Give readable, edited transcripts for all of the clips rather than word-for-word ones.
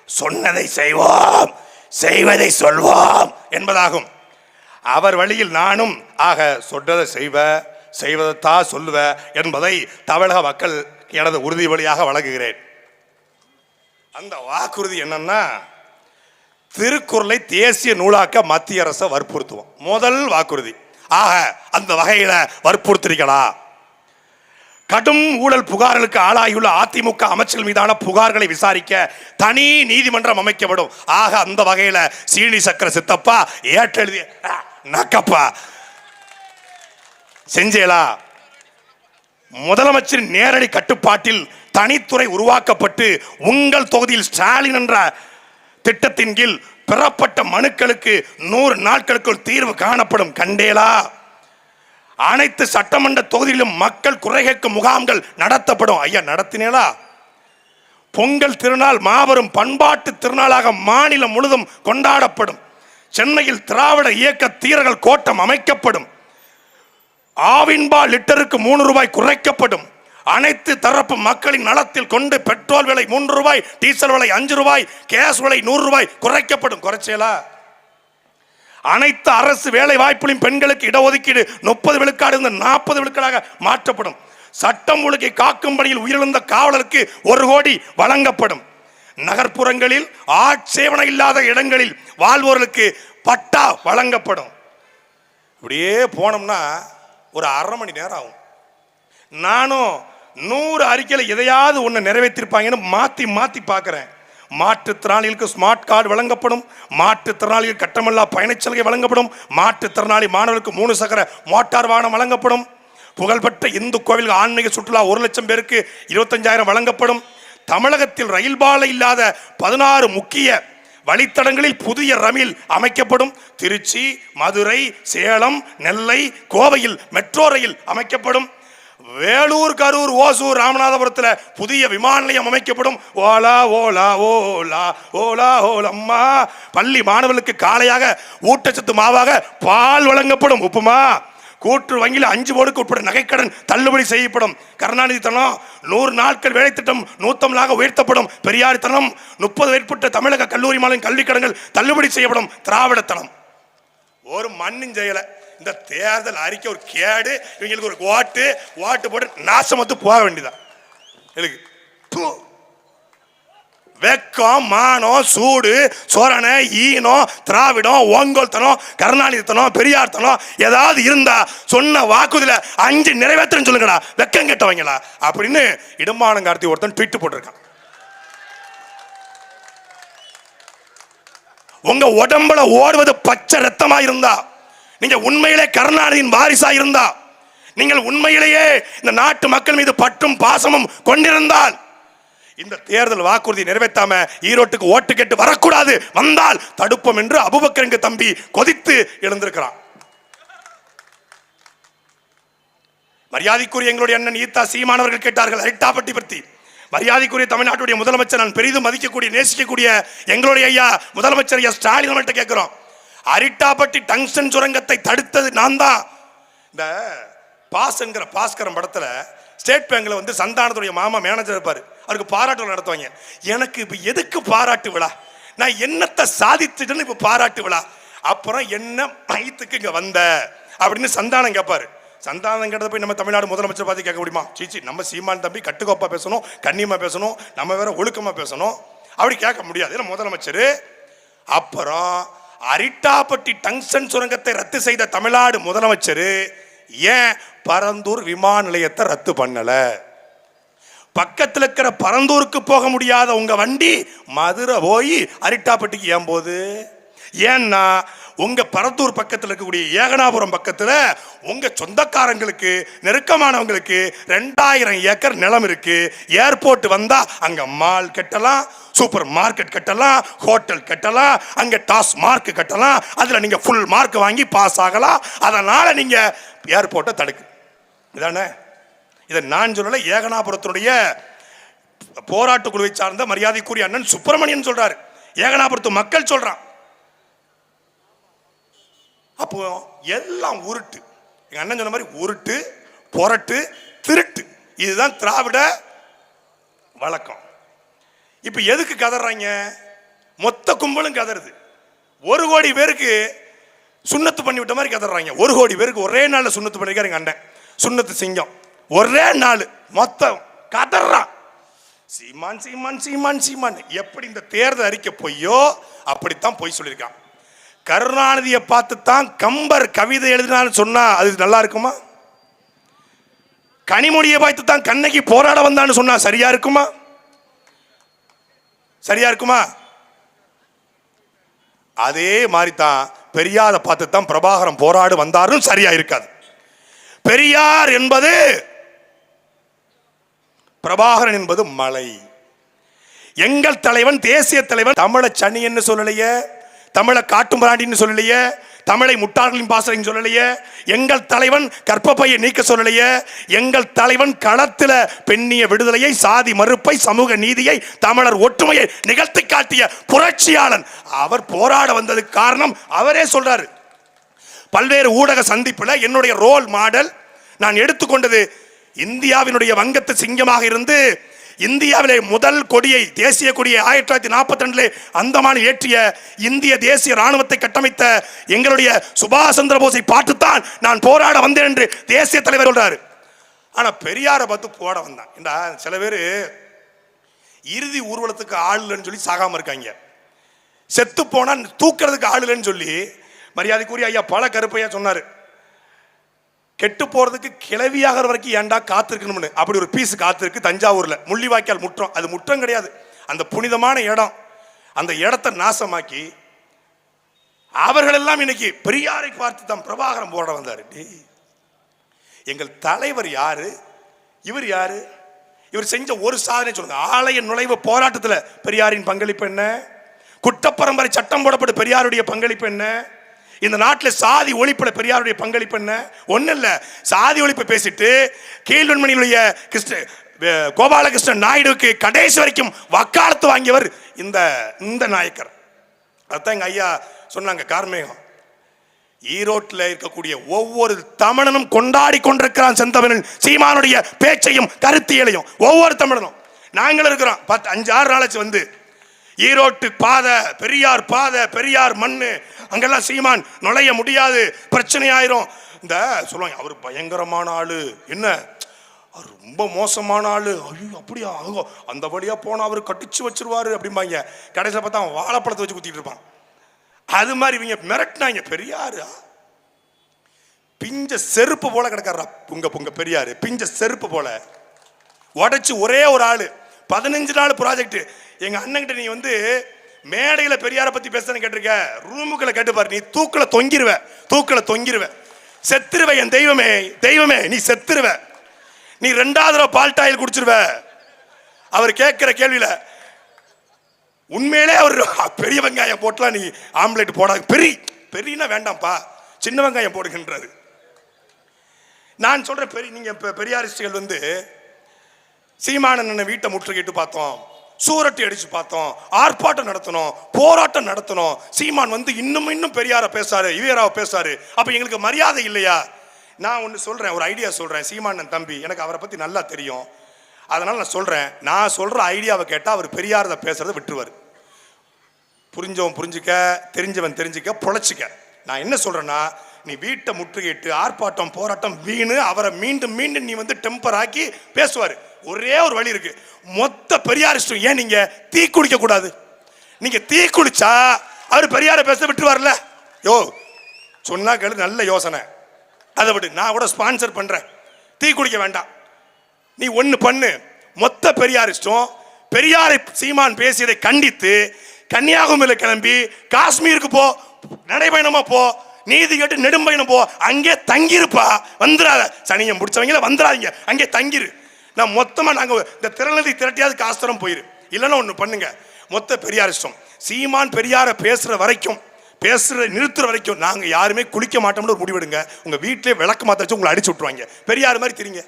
சொன்னதை செய்வோம், செய்வதை சொல்வோம் என்பதாகும். அவர் வழியில் நானும் ஆக சொன்னதை செய்வதைத்தான் சொல்லுவ என்பதை தமிழக மக்கள் எனது உறுதி வழியாக வழங்குகிறேன். அந்த வாக்குறுதி என்னன்னா, திருக்குறளை தேசிய நூலாக்க மத்திய அரசை வற்புறுத்துவோம். முதல் வாக்குறுதி. ஆக அந்த வகையில வற்புறுத்திருக்கா. கடும் ஊழல் புகார்களுக்கு ஆளாகியுள்ள அதிமுக அமைச்சர்கள் மீதான புகார்களை விசாரிக்க தனி நீதிமன்றம் அமைக்கப்படும். ஆக அந்த வகையில சீனி சக்கர சித்தப்பா ஏற்றெழுதிய நக்கப்பா செஞ்சேலா. முதலமைச்சரின் நேரடி கட்டுப்பாட்டில் தனித்துறை உருவாக்கப்பட்டு உங்கள் தொகுதியில் ஸ்டாலின் என்ற திட்டத்தின் கீழ் பெறப்பட்ட மனுக்களுக்கு 100 நாட்களுக்குள் தீர்வு காணப்படும். கண்டேலா. அனைத்து சட்டமன்ற தொகுதியிலும் மக்கள் குறை கேட்கும் முகாம்கள் நடத்தப்படும். ஐயா நடத்தினேலா. பொங்கல் திருநாள் மாபெரும் பண்பாட்டு திருநாளாக மாநிலம் முழுதும் கொண்டாடப்படும். சென்னையில் திராவிட இயக்க தீரர்கள் கோட்டம் அமைக்கப்படும். ஆவின்பால் லிட்டருக்கு 3 ரூபாய் குறைக்கப்படும். அனைத்து தரப்பு மக்களின் நலத்தில் கொண்டு பெட்ரோல் விலை 3 ரூபாய், டீசல் விலை 5 ரூபாய், கேஸ் விலை 100 ரூபாய் குறைக்கப்படும். குறைச்சேலா. அனைத்து அரசு வேலை வாய்ப்புகளின் பெண்களுக்கு இடஒதுக்கீடு 30 விழுக்காடு 40 விழுக்காடாக மாற்றப்படும். சட்டம் ஒழுங்கை காக்கும் பணியில் உயிரிழந்த காவலருக்கு 1 கோடி வழங்கப்படும். நகர்ப்புறங்களில் ஆட்சேபனை இல்லாத இடங்களில் வாழ்வோர்களுக்கு பட்டா வழங்கப்படும். இப்படியே போனோம்னா ஒரு 1/2 மணி நேரம் ஆகும். நானும் 100 அறிக்கையில் எதையாவது ஒன்று நிறைவேற்றிருப்பாங்கன்னு மாற்றி மாற்றி பார்க்குறேன். மாற்றுத்திறனாளிகளுக்கு ஸ்மார்ட் கார்டு வழங்கப்படும். மாற்றுத்திறனாளிகள் கட்டமில்லா பயணச்சலுகை வழங்கப்படும். மாற்றுத்திறனாளி மாணவர்களுக்கு 3 சக்கர மோட்டார் வாகனம் வழங்கப்படும். புகழ்பெற்ற இந்து கோவில் ஆன்மீக சுற்றுலா 1 லட்சம் பேருக்கு 25,000 வழங்கப்படும். தமிழகத்தில் ரயில் பாதை இல்லாத 16 முக்கிய வழித்தடங்களில் புதிய ரயில் அமைக்கப்படும். திருச்சி, மதுரை, சேலம், நெல்லை, கோவையில் மெட்ரோ ரயில் அமைக்கப்படும். வேலூர், கரூர், ஓசூர், ராமநாதபுரத்தில் புதிய விமான நிலையம் அமைக்கப்படும். ஓலா ஓலா ஓலா ஓலா ஓலம்மா. பள்ளி மாணவர்களுக்கு காலையாக ஊட்டச்சத்து மாவாக பால் வழங்கப்படும். உப்புமா. கூட்டுறவு வங்கியில் 5 கோடிக்கு உட்பட நகைக்கடன் தள்ளுபடி செய்யப்படும். கருணாநிதி தனம் 100 நாட்கள் வேலை திட்டம் 150 உயர்த்தப்படும். பெரியார் தனம் 30 மேற்பட்ட தமிழக கல்லூரி மாணவர்களின் கல்வி கடன்கள் தள்ளுபடி செய்யப்படும். திராவிட தனம் ஒரு மண்ணின் செயலை. இந்த தேர்தல் அறிக்கை ஒரு கேடு. இவங்களுக்கு ஒரு ஓட்டு போட்டு நாசமத்து போக வேண்டியதான். வெக்கம், மானம், சூடு, சோரணை, ஈனம், திராவிடம், ஓங்கோல் தனம், கருணாநிதி தனம், பெரியார் தனம் ஏதாவது இருந்தா சொன்ன வாக்குறுதியில 5 நிறைவேற்றன்னு சொல்லுங்கடா, வெக்கம் கேட்டவங்களா அப்படின்னு இடுமானம் கார்த்தி ஒருத்தன் ட்வீட் போட்டிருக்கான். உங்க உடம்புல ஓடுவது பச்சை ரத்தமா இருந்தா, நீங்க உண்மையிலே கருணாநிதியின் வாரிசா இருந்தா, நீங்கள் உண்மையிலேயே இந்த நாட்டு மக்கள் மீது பற்றும் பாசமும் கொண்டிருந்தால் இந்த தேர்தல் வாக்குறுதி நிறைவேற்றாம ஈரோட்டுக்கு ஓட்டு கேட்டு வரக்கூடாது. வந்தால் தடுப்போம் என்று அபுபக்கர் தம்பி கொதித்து எழுந்திருக்கிறான். மரியாதைக்குரிய எங்களுடைய அண்ணன் ஈத்தா சீமானவர்கள் கேட்டார்கள் அரிட்டாப்பட்டி பற்றி. மரியாதைக்குரிய தமிழ்நாட்டுடைய முதலமைச்சர், நான் பெரிதும் மதிக்கக்கூடிய நேசிக்கக்கூடிய எங்களுடைய ஐயா முதலமைச்சர் ஐயா ஸ்டாலின் அவர்கள்ட்ட கேட்கிறோம். அரிட்டாப்பட்டி டங்ஸ்டன் சுரங்கத்தை தடுத்தது நான் தான். இந்த பாஸ் என்கிற பாஸ்கரம் படத்துல ஸ்டேட் பேங்க்ல வந்து சந்தானத்துடைய மாமா மேனேஜர் இருப்பாரு. அவருக்கு பாராட்டு விழா நடத்துவாங்க. எனக்கு இப்ப எதுக்கு பாராட்டு விழா? நான் என்னத்தை சாதிச்சுட்டேன்னு இப்ப பாராட்டு விழா. அப்புறம் என்ன மையத்துக்கு இங்க வந்த அப்படின்னு சந்தானம் கேட்பாரு. சந்தானம் கேட்டதை போய் நம்ம தமிழ்நாடு முதலமைச்சர் பார்த்து கேட்க முடியுமா? சீச்சி, நம்ம சீமான் தம்பி கட்டுக்கோப்பா பேசணும், கண்ணியமா பேசணும், நம்ம வேற ஒழுக்கமா பேசணும். அப்படி கேட்க முடியாது முதலமைச்சர். அப்புறம் அரிட்டாப்பட்டி டங்ஸ்டன் சுரங்கத்தை ரத்து செய்த தமிழ்நாடு முதலமைச்சர் ஏன் பரந்தூர் விமான நிலையத்தை ரத்து பண்ணல? பக்கத்தில் இருக்கிற பரந்தூருக்கு போக முடியாத உங்க வண்டி மதுரை போய் அரிட்டாப்பட்டிக்கு ஏன் போகுது? ஏன்னா உங்க பரந்தூர் பக்கத்தில் இருக்கக்கூடிய ஏகனாபுரம் பக்கத்தில் உங்க சொந்தக்காரங்களுக்கு நெருக்கமானவங்களுக்கு 2000 ஏக்கர் நிலம் இருக்கு. ஏர்போர்ட் வந்தா அங்க மால் கட்டலாம், சூப்பர் மார்க்கெட் கட்டலாம், ஹோட்டல் கட்டலாம், அங்க டாஸ் மார்க் கட்டலாம். அதுல நீங்க ஃபுல் மார்க் வாங்கி பாஸ் ஆகலாம். அதனால நீங்க ஏர்போர்ட்டை தடுக்கு. இதானே? இதை நான் சொல்லல, ஏகனாபுரத்துடைய போராட்ட குழுவை சார்ந்த மரியாதைக்குரிய அண்ணன் சுப்பிரமணியன் சொல்றாரு. ஏகனாபுரத்து மக்கள் சொல்றான். அப்போ எல்லாம் உருட்டு. எங்க அண்ணன் சொன்ன மாதிரி உருட்டு, பொரட்டு, திருட்டு. இதுதான் திராவிட வழக்கம். இப்ப எதுக்கு கதறாங்க? மொத்த கும்பலும் கதறுது. 1 கோடி பேருக்கு சுண்ணத்து பண்ணி விட்ட மாதிரி கதறாங்க. 1 கோடி பேருக்கு ஒரே நாள்ல சுண்ணத்து பண்ணிருக்காரு எங்க அண்ணன். சுண்ணத்து சிங்கம் ஒரே நாள் மொத்தம் கதறான். சீமான் சீமான் சீமான் சீமான். எப்படி இந்த தேர்தல் அறிக்கை பொய்யோ அப்படித்தான் பொய் சொல்லியிருக்கான். கருணாநிதியை பார்த்து தான் கம்பர் கவிதை எழுதினான்னு சொன்னா அது நல்லா இருக்குமா? கனிமொழியை பார்த்து தான் கண்ணகி போராட வந்தான்னு சொன்னா சரியா இருக்குமா? சரியா இருக்குமா? அதே மாதிரி தான் பெரியாரை பார்த்து தான் பிரபாகரன் போராடு வந்தாரும் சரியா இருக்காது. பெரியார் என்பது பிரபாகரன் என்பது மலை. எங்கள் தலைவன் தேசிய தலைவன் தமிழை சனி என்று சொல்லலையே, தமிழை காட்டுமிராண்டின்னு சொல்லலையே, தமிழை முட்டாள்களின் பாசறைன்னு சொல்லலையே, எங்கள் தலைவன் கற்பப்பையை நீக்க சொல்லலையே, எங்கள் தலைவன் களத்தில் பெண்ணிய விடுதலையை, சாதி மறுப்பை, சமூக நீதியை, தமிழர் ஒற்றுமையை நிகழ்த்தி காட்டிய புரட்சியாளன். அவர் போராட வந்ததுக்கு காரணம் அவரே சொல்றாரு. பல்வேறு ஊடக சந்திப்புல என்னுடைய ரோல் மாடல் நான் எடுத்துக்கொண்டது இந்தியாவினுடைய வங்கத்து சிங்கமாக இருந்து இந்தியாவிலே முதல் கொடியை, தேசிய கொடியை 1942 அந்தமானில் ஏற்றிய இந்திய தேசிய ராணுவத்தை கட்டமைத்த எங்களுடைய சுபாஷ் சந்திர போஸை பார்த்துத்தான் நான் போராட வந்தேன் என்று தேசிய தலைவர் சொல்றாரு. ஆனா பெரியாரை பார்த்து போராட வந்தான். சில பேர் இறுதி ஊர்வலத்துக்கு ஆள் இல்லைன்னு சொல்லி சாகாம இருக்காங்க. செத்து போனா தூக்கிறதுக்கு ஆள் இல்லைன்னு சொல்லி மரியாதைக்குரிய ஐயா பல கருப்பையா சொன்னாரு. கெட்டு போறதுக்கு கிளவியாகிற வரைக்கும் ஏன்டா காத்திருக்கணும்னு. அப்படி ஒரு பீஸ் காத்திருக்கு தஞ்சாவூர்ல முள்ளிவாய்க்கால் முற்றம். அது முற்றம் கிடையாது, அந்த புனிதமான இடம். அந்த இடத்தை நாசமாக்கி அவர்கள் எல்லாம் இன்னைக்கு பெரியாரை பார்த்து தான் பிரபாகரன் போட வந்தாரு. எங்கள் தலைவர் யாரு? இவர் யாரு? இவர் செஞ்ச ஒரு சாதனை சொல்லுங்க. ஆலய நுழைவு போராட்டத்தில் பெரியாரின் பங்களிப்பு என்ன? குற்றப்பரம்பரை சட்டம் போடப்பட்ட பெரியாருடைய பங்களிப்பு என்ன? இந்த நாட்டில் சாதி ஒழிப்புல பெரியாருடைய பங்களிப்பு என்ன? ஒன்னும் இல்ல. சாதி ஒழிப்பு பேசிட்டு கீழ்வன்மணியுடைய கோபாலகிருஷ்ணன் நாயுடுக்கு கடைசி வரைக்கும் வக்காலத்து வாங்கியவர் இந்த நாயக்கர். அதான் எங்க ஐயா சொன்னாங்க. கார்மேகம் ஈரோட்டில் இருக்கக்கூடிய ஒவ்வொரு தமிழனும் கொண்டாடி கொண்டிருக்கிறான் செந்தமிழன் சீமானுடைய பேச்சையும் கருத்தியலையும். ஒவ்வொரு தமிழனும் நாங்கள் இருக்கிறோம். 5-6 நாளாச்சு வந்து ஈரோட்டு பாதை, பெரியார் பாதை, பெரியார் மண்ணு, அங்கெல்லாம் சீமான் நுழைய முடியாது, பிரச்சனை ஆயிரும். இந்த சொல்லுவாங்க அவர் பயங்கரமான ஆளு, என்ன அவர் ரொம்ப மோசமான ஆளு, ஐயோ அப்படியா, அந்த வழியா போனா அவர் கட்டிச்சு வச்சிருவாரு அப்படிம்பாங்க. கடைசியில் பார்த்தா அவன் வாழைப்பழத்தை வச்சு குத்திட்டு இருப்பான். அது மாதிரி இவங்க மிரட்டினாங்க. பெரியாரு பிஞ்ச செருப்பு போல கிடக்காரா உங்க பெரியாரு, பிஞ்ச செருப்பு போல உடைச்சு ஒரே ஒரு ஆளு 15 நாள் ப்ராஜெக்ட். எங்க அண்ணன்கிட்ட நீ வந்து மேடையில பெரியார பத்தி பேசுறேன்னு கேட்டிருக்க, ரூமுக்குள்ள கேட்டு பாரு, நீ தூக்குல தொங்கிருவ, செத்துருவ. என் தெய்வமே, தெய்வமே, நீ செத்துருவ. நீ 2வது தடவை பால்டாயில் குடிச்சிருவ. அவர் கேட்கிற கேள்வியில உண்மையிலே அவர் பெரிய வெங்காயம் போட்டலாம், நீ ஆம்லெட் போடாது, பெரியனா வேண்டாம்ப்பா, சின்ன வெங்காயம் போடுகின்றாரு. நான் சொல்றேன், நீங்க பெரியாரிஸ்டுகள் வந்து சீமானன் வீட்டை முற்றுகையிட்டு பார்த்தோம், சூரட்டி அடிச்சு பார்த்தோம், ஆர்ப்பாட்டம் நடத்தணும், போராட்டம் நடத்தணும். சீமான் வந்து இன்னும் பெரியார பேசாரு, ஈவேராவை பேசாரு. அப்ப எங்களுக்கு மரியாதை இல்லையா? நான் ஒன்று சொல்றேன், ஒரு ஐடியா சொல்றேன். சீமானன் தம்பி, எனக்கு அவரை பத்தி நல்லா தெரியும். அதனால நான் சொல்றேன், நான் சொல்ற ஐடியாவை கேட்டா அவர் பெரியாரத பேசுறதை விட்டுருவார். புரிஞ்சவன் புரிஞ்சுக்க, தெரிஞ்சவன் தெரிஞ்சுக்க, பொழைச்சிக்க. நான் என்ன சொல்றேன்னா, நீ வீட்டை முற்றுகையிட்டு ஆர்ப்பாட்டம் போராட்டம் வீணு, அவரை மீண்டும் நீ வந்து டெம்பர் ஆக்கி பேசுவாரு. ஒரே ஒரு வழி இருக்கு, மொத்த பெரியாரிஸ்டும் ஏன் நீங்க தீ குளிக்க கூடாது? நீங்க தீ குளிச்சா அவர் பெரியார பேச விட்டுருவார்ல. யோ சொன்னா கேளு, நல்ல யோசனை, அதை விட்டு நான் கூட ஸ்பான்சர் பண்றேன். தீ குளிக்க வேண்டாம். நீ ஒண்ணு பண்ணு, மொத்த பெரியாரிஸ்டும் பெரியாரை சீமான் பேசியதை கண்டித்து கன்னியாகுமரியில் கிளம்பி காஷ்மீருக்கு போ, நடைபயணமா போ, நீதி கேட்டு நெடும்பயணம் போ, அங்கே தங்கிருப்பா, வந்துடாத. சனியம் பிடிச்சவங்கள வந்துடாதீங்க, அங்கே தங்கிரு. நான் மொத்தமா நாங்க இந்த திரளதி திரட்டியாவது காஸ்தரம் போயிரு. இல்லைன்னா ஒண்ணு பண்ணுங்க, மொத்த பெரியாரிஸ்டும் சீமான் பெரியார பேசுற வரைக்கும், நிறுத்துற வரைக்கும் நாங்க யாருமே குளிக்க மாட்டோம்னு ஒரு முடிவெடுங்க. உங்க வீட்டிலே விளக்கு மாத்த வச்சு உங்களை அடிச்சு விட்டுருவாங்க. பெரியார் மாதிரி தெரியுங்க.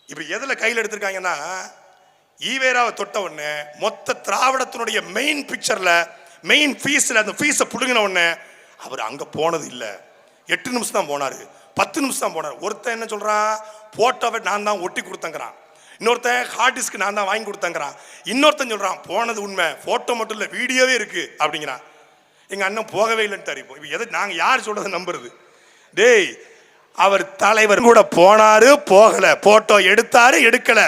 இப்ப எதுல கையில் எடுத்திருக்காங்கன்னா, ஈவேராவை தொட்ட உடனே மொத்த திராவிடத்தினுடைய மெயின் பிக்சர்ல, மெயின் ஃபீஸ்ல அந்த ஃபீஸை புடுங்கின உடனே அவர் அங்க போனது இல்லை. 8 நிமிஷம் தான் போனாரு, 10 நிமிஷம் தான் போனார். ஒருத்தன் என்ன சொல்றான், போட்டோவை நான் தான் ஒட்டி கொடுத்தங்கிறான். இன்னொருத்தன் ஹார்ட் டிஸ்க் நான் தான் வாங்கி கொடுத்தேங்கிறான். இன்னொருத்தன் சொல்றான் போனது உண்மை, போட்டோ மட்டும் இல்லை வீடியோவே இருக்கு அப்படிங்கிறான். எங்க அண்ணன் போகவே இல்லைன்னு தெரியும். இப்போ எதை நாங்கள் யார் சொல்றதை நம்புறது? டேய், அவர் தலைவர் கூட போனாரு, போகல, போட்டோ எடுத்தாரு, எடுக்கல,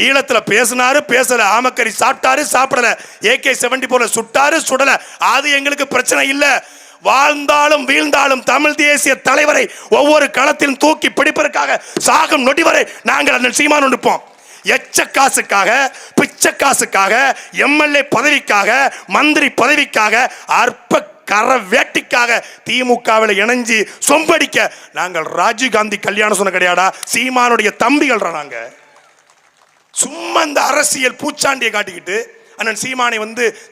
ஈழத்துல பேசினாரு, பேசல, ஆமக்கறி சாப்பிட்டாரு, சாப்பிடல, AK-74 சுட்டாரு, சுடல, அது எங்களுக்கு பிரச்சனை இல்லை. வாழ்ந்தாலும் வீழ்ந்தாலும் தமிழ் தேசிய தலைவரை ஒவ்வொரு களத்திலும் தூக்கி பிடிப்பதற்காக சாகும் நொடி வரை நாங்கள் அந்த சீமான் நிற்போம். எச்ச காசுக்காக, பிச்சை காசுக்காக, MLA பதவிக்காக, மந்திரி பதவிக்காக, அற்ப கர வேட்டிக்காக திமுகவில் இணைஞ்சு சொம்படிக்க நாங்கள் ராஜீவ்காந்தி கல்யாணம் சொன்ன கிடையாடா, சீமானுடைய தம்பிகள். நாங்க சும்மா இந்த அரசியல் பூச்சாண்டியை காட்டிக்கிட்டு அண்ணன் சீமானை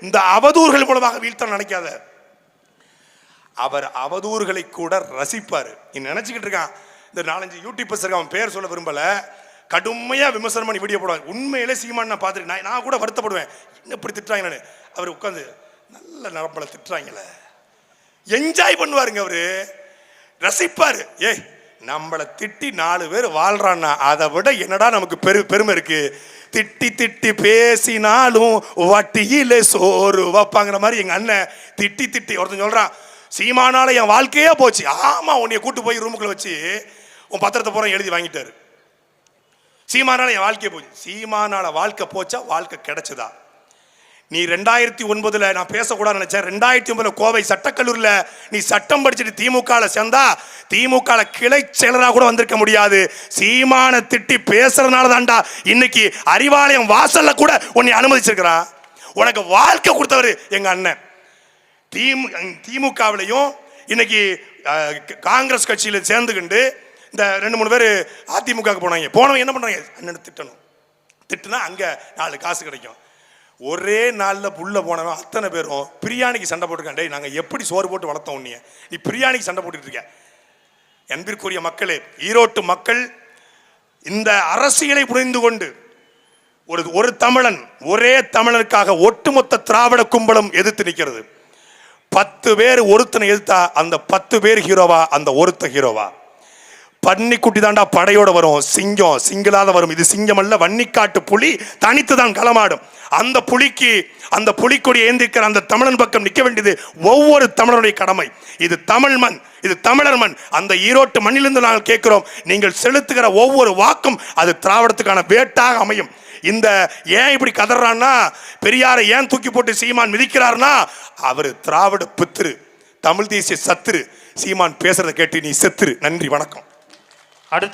இந்த அவதூறுகள் மூலமாக வீழ்த்த நினைக்காத. அவர் அவதூறுகளை கூட ரசிப்பாரு. நீ நினைச்சுக்கிட்டு இருக்கான் இந்த 4-5 யூடியூபர்ஸ் இருக்க, அவன் பேர் சொல்ல விரும்பல, கடுமையா விமர்சனம் பண்ணி வீடியோ போடுவாங்க. உண்மையிலே சீமான் நான் பார்த்துருக்கேன், நான் கூட வருத்தப்படுவேன், என்ன இப்படி திட்டுறாங்க. நான் அவர் உட்காந்து நல்ல நரம்பல திட்டுறாங்களே, என்ஜாய் பண்ணுவாருங்க, அவரு ரசிப்பாரு. ஏய், நம்மளை திட்டி 4 பேர் வாழ்றான்னா அதை விட என்னடா நமக்கு பெருமை இருக்கு. திட்டி திட்டி பேசினாலும் வட்டியில சோறு வைப்பாங்கிற மாதிரி எங்க அண்ணன் திட்டி திட்டி ஒருத்தன் சொல்றான், சீமானால என் வாழ்க்கையே போச்சு. ஆமா, உன்னைய கூட்டு போய் ரூமுக்குள்ள வச்சு உன் பத்திரத்தை பூரா எழுதி வாங்கிட்டாரு. சீமானால என் வாழ்க்கையே போச்சு. சீமானால வாழ்க்கை போச்சா, வாழ்க்கை கிடைச்சதா? நீ 2009 நான் பேசக்கூடாது நினைச்சேன். 2009 கோவை சட்டக்கல்லூரில் நீ சட்டம் படிச்சுட்டு திமுக சேர்ந்தா திமுக கிளை செயலராக கூட வந்திருக்க முடியாது. சீமான திட்டி பேசுறதுனால தான்டா இன்னைக்கு அறிவாலயம் வாசல்ல கூட உன்னை அனுமதிச்சிருக்கிறா. உனக்கு வாழ்க்கை கொடுத்தவர் எங்க அண்ணன். திமுகவிலையும் இன்னைக்கு காங்கிரஸ் கட்சியில் சேர்ந்துக்கிண்டு இந்த 2-3 பேர் அதிமுக போனவங்க என்ன பண்றாங்க, அண்ணன் திட்டணும். திட்டுனா அங்க 4 காசு கிடைக்கும். ஒரே நாளில் புள்ள போனவன் அத்தனை பேரும் பிரியாணிக்கு சண்டை போட்டுருக்கான். டேய், நாங்கள் எப்படி சோறு போட்டு வளர்த்தோம் உன்னைய, நீ பிரியாணிக்கு சண்டை போட்டுட்டு இருக்க. அன்பிற்குரிய மக்களே, ஈரோட்டு மக்கள் இந்த அரசியலை புரிந்து கொண்டு ஒரு தமிழன், ஒரே தமிழனுக்காக ஒட்டுமொத்த திராவிட கும்பலும் எதிர்த்து நிற்கிறது. 10 பேர் ஒருத்தனை எதிர்த்தா அந்த 10 பேர் ஹீரோவா, அந்த ஒருத்த ஹீரோவா? பன்னிக்குட்டி தாண்டா படையோட வரும், சிங்கம் சிங்கிளாத வரும். இது சிங்கம் அல்ல, வன்னிக்காட்டு புலி தனித்து தான் களமாடும். அந்த புலிக்கொடி ஏந்திருக்கிற அந்த தமிழன் பக்கம் நிற்க வேண்டியது ஒவ்வொரு தமிழருடைய கடமை. இது தமிழ் மண், இது தமிழர் மண். அந்த ஈரோட்டு மண்ணிலிருந்து நாங்கள் கேட்கிறோம், நீங்கள் செலுத்துகிற ஒவ்வொரு வாக்கும் அது திராவிடத்துக்கான வேட்டாக அமையும். இந்த ஏன் இப்படி கதறான்னா, பெரியாரை ஏன் தூக்கி போட்டு சீமான் மிதிக்கிறார்னா, அவர் திராவிட பித்திரு, தமிழ் தேசிய சத்துரு. சீமான் பேசுறதை கேட்டு நீ செத்துரு. நன்றி, வணக்கம்.